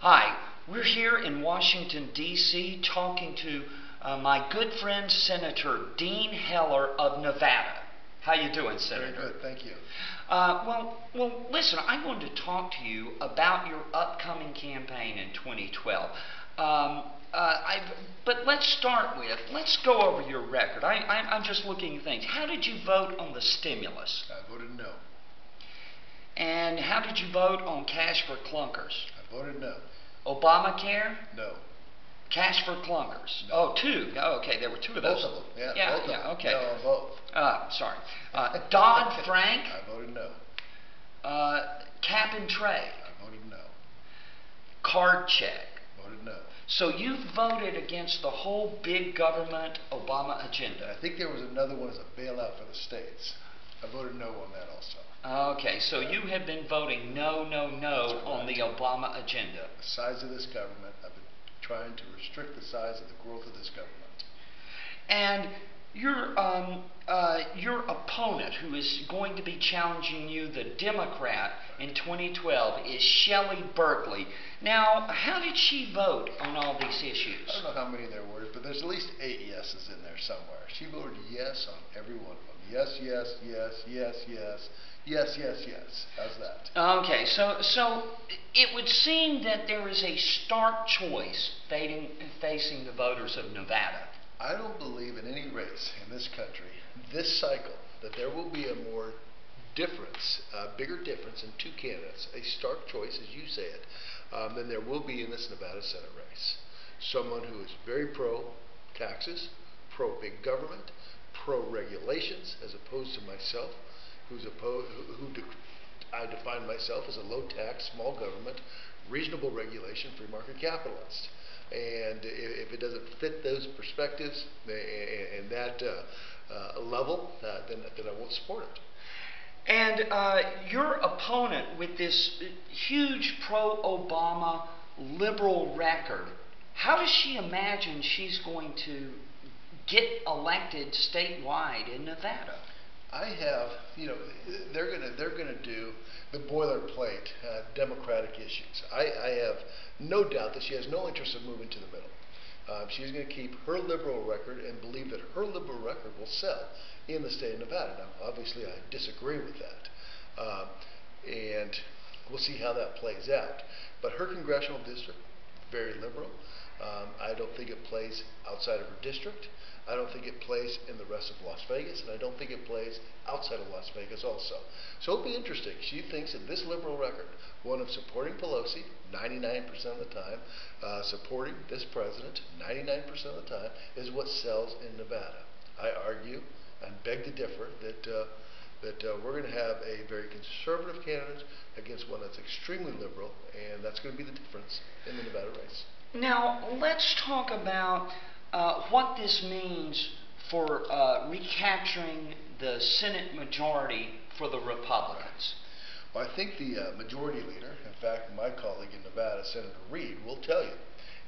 Hi, we're here in Washington, D.C. talking to my good friend Senator Dean Heller of Nevada. How you doing, Senator? Very good, thank you. Well, listen, I wanted to talk to you about your upcoming campaign in 2012. But let's go over your record. I'm just looking at things. How did you vote on the stimulus? I voted no. And how did you vote on cash for clunkers? I voted no. Obamacare? No. Cash for clunkers? No. Oh, two. Oh, okay, there were two of those. Both of them, yeah. Yeah, both yeah, of them. okay. No on both. Sorry. Dodd-Frank? I voted no. Cap and trade? I voted no. Card check? Voted no. So you voted against the whole big government Obama agenda. I think there was another one as a bailout for the states. I voted no on that also. Okay, so you have been voting no on the Obama agenda. The size of this government, I've been trying to restrict the size of the growth of this government. And your opponent, who is going to be challenging you, the Democrat, in 2012, is Shelley Berkley. Now, how did she vote on all these issues? I don't know how many there were, but there's at least 8 yeses in there somewhere. She voted yes on every one of them. Yes, yes, yes, yes, yes, yes, yes, yes. How's that? Okay, so it would seem that there is a stark choice facing the voters of Nevada. I don't believe in any race in this country, this cycle, that there will be a more difference, a bigger difference in two candidates, a stark choice, as you say it, than there will be in this Nevada Senate race. Someone who is very pro-taxes, pro-big government, pro-regulations, as opposed to myself, I define myself as a low-tax, small government, reasonable regulation, free market capitalist. And if it doesn't fit those perspectives and that level, then I won't support it. And your opponent, with this huge pro-Obama liberal record, how does she imagine she's going to get elected statewide in Nevada? I have, they're gonna do the boilerplate Democratic issues. I have no doubt that she has no interest in moving to the middle. She's going to keep her liberal record and believe that her liberal record will sell in the state of Nevada. Now, obviously, I disagree with that, and we'll see how that plays out. But her congressional district, very liberal. I don't think it plays outside of her district. I don't think it plays in the rest of Las Vegas, and I don't think it plays outside of Las Vegas also. So it'll be interesting. She thinks that this liberal record, one of supporting Pelosi 99% of the time, supporting this president 99% of the time, is what sells in Nevada. I argue and beg to differ that we're going to have a very conservative candidate against one that's extremely liberal, and that's going to be the difference in the Nevada race. Now, let's talk about what this means for recapturing the Senate majority for the Republicans. Well, I think the majority leader, in fact, my colleague in Nevada, Senator Reid, will tell you,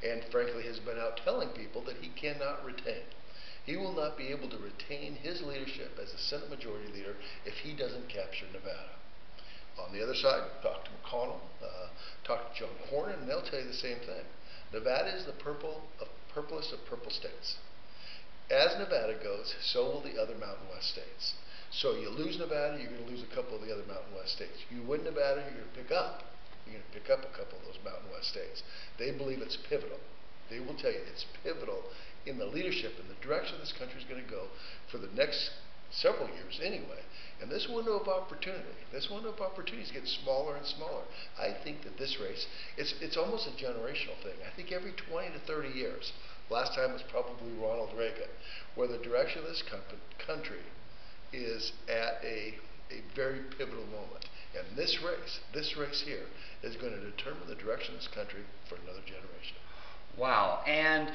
and frankly has been out telling people that he cannot retain. He will not be able to retain his leadership as a Senate majority leader if he doesn't capture Nevada. On the other side, talk to McConnell, talk to John Cornyn, and they'll tell you the same thing. Nevada is the purplest of purple states. As Nevada goes, so will the other Mountain West states. So you lose Nevada, you're going to lose a couple of the other Mountain West states. You win Nevada, you're going to pick up a couple of those Mountain West states. They believe it's pivotal. They will tell you it's pivotal in the leadership and the direction this country is going to go for the next several years anyway. And this window of opportunity is getting smaller and smaller. I think that this race, it's almost a generational thing. I think every 20 to 30 years, last time was probably Ronald Reagan, where the direction of this country is at a very pivotal moment. And this race here, is going to determine the direction of this country for another generation. Wow. And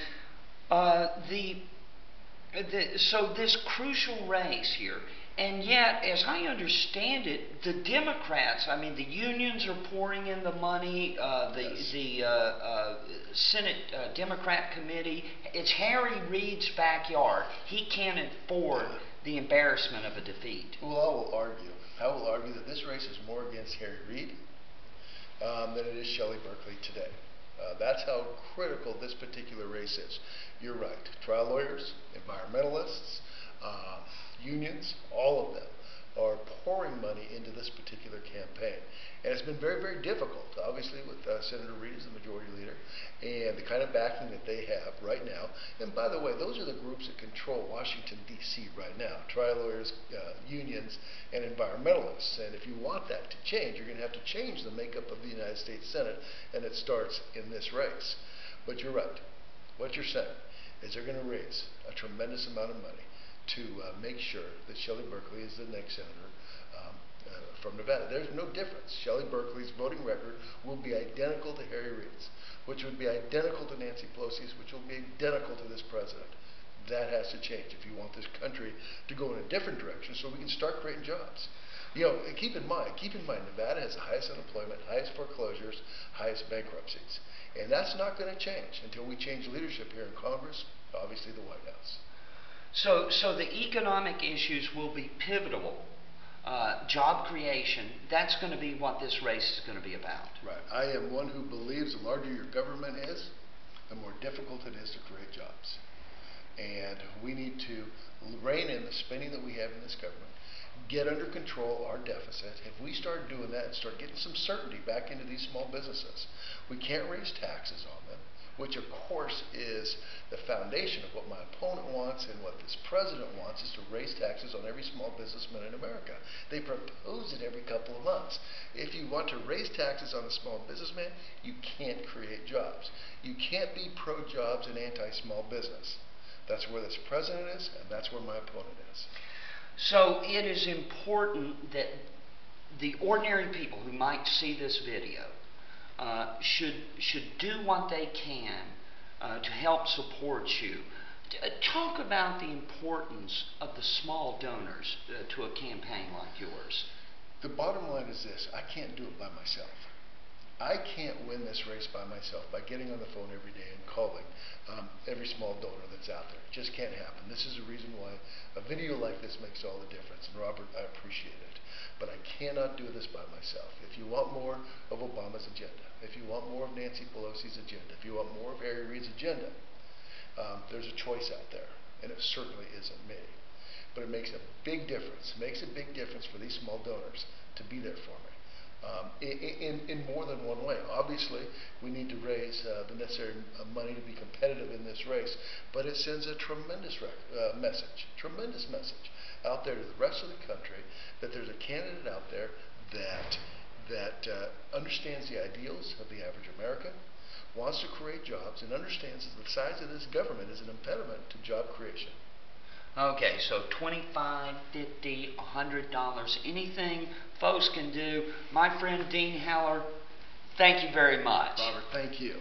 so this crucial race here, and yet, as I understand it, the Democrats, I mean, the unions are pouring in the money, the Senate Democrat committee, it's Harry Reid's backyard. He can't afford the embarrassment of a defeat. Well, I will argue that this race is more against Harry Reid than it is Shelley Berkley today. That's how critical this particular race is. You're right. Trial lawyers, environmentalists, unions, all of them are pouring money into this particular campaign. And it's been very, very difficult, obviously, with Senator Reid as the majority leader and the kind of backing that they have right now. And by the way, those are the groups that control Washington, D.C. right now, trial lawyers, unions, and environmentalists. And if you want that to change, you're going to have to change the makeup of the United States Senate, and it starts in this race. But you're right. What you're saying is they're going to raise a tremendous amount of money to make sure that Shelley Berkeley is the next senator from Nevada. There's no difference. Shelley Berkeley's voting record will be identical to Harry Reid's, which would be identical to Nancy Pelosi's, which will be identical to this president. That has to change if you want this country to go in a different direction so we can start creating jobs. You know, keep in mind, Nevada has the highest unemployment, highest foreclosures, highest bankruptcies. And that's not going to change until we change leadership here in Congress, obviously the White House. So the economic issues will be pivotal. Job creation, that's going to be what this race is going to be about. Right. I am one who believes the larger your government is, the more difficult it is to create jobs. And we need to rein in the spending that we have in this government, get under control our deficit. If we start doing that and start getting some certainty back into these small businesses, we can't raise taxes on them, which of course is the foundation of what my opponent wants and what this president wants, is to raise taxes on every small businessman in America. They propose it every couple of months. If you want to raise taxes on a small businessman, you can't create jobs. You can't be pro-jobs and anti-small business. That's where this president is, and that's where my opponent is. So it is important that the ordinary people who might see this video should do what they can to help support you. Talk about the importance of the small donors to a campaign like yours. The bottom line is this: I can't do it by myself. I can't win this race by myself by getting on the phone every day and calling every small donor that's out there. It just can't happen. This is the reason why a video like this makes all the difference. And Robert, I appreciate it. But I cannot do this by myself. If you want more of Obama's agenda, if you want more of Nancy Pelosi's agenda, if you want more of Harry Reid's agenda, there's a choice out there. And it certainly isn't me. But it makes a big difference. It makes a big difference for these small donors to be there for me. In more than one way. Obviously, we need to raise the necessary money to be competitive in this race, but it sends a tremendous message out there to the rest of the country that there's a candidate out there that understands the ideals of the average American, wants to create jobs, and understands that the size of this government is an impediment to job creation. Okay, so $25, $50, $100, anything folks can do. My friend Dean Heller, thank you very much. Robert, thank you.